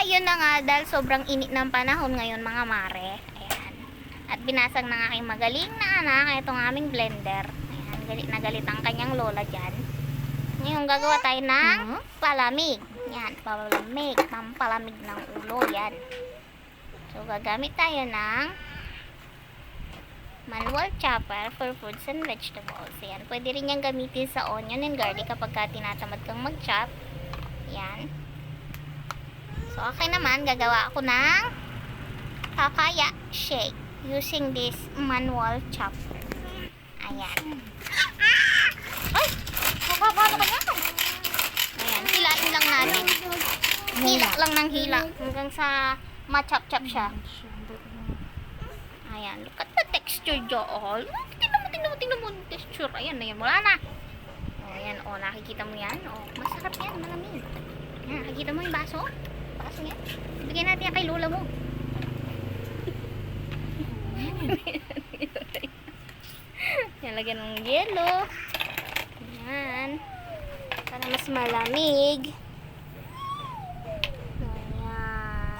ayun na nga, dahil sobrang init ng panahon ngayon mga mare. Ayan. At binasag ng aking magaling na anak itong aming blender. Ayan, galit na galit ang kanyang lola dyan. Ngayon gagawa tayo ng palamig. Yan, pampalamig ng ulo. Yan. So, gagamit tayo ng manual chopper for fruits and vegetables. Yan, pwede rin yan gamitin sa onion and garlic kapag tinatamad kang mag-chop. Yan. So, okay naman, gagawa ako ng papaya shake using this manual chopper. Ayan. Ay! Paano ka yan? Ayan, hilain lang natin. Hila lang ng hila hanggang sa ma-chop-chop siya. Ayan, look at the texture doon. Tingnan mo yung texture. Ayan na yan, wala na. O, ayan, o, nakikita mo yan. O, masarap yan, malamig. Ayan, nakikita mo yung baso? Baso yan. Bigyan natin yan kay lola mo. Yan, lagyan ng yelo. Ayan. Para mas malamig. Ayan.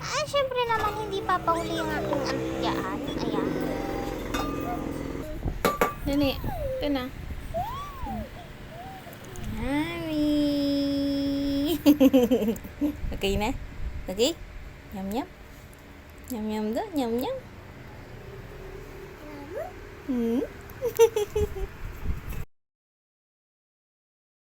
Ah, syempre naman hindi papahuli yung aking antiyaan. Ayan. Nani, ito na. Mami. Okay na? Okay? Yum yum. Yum yum do, yum yum. Hmm?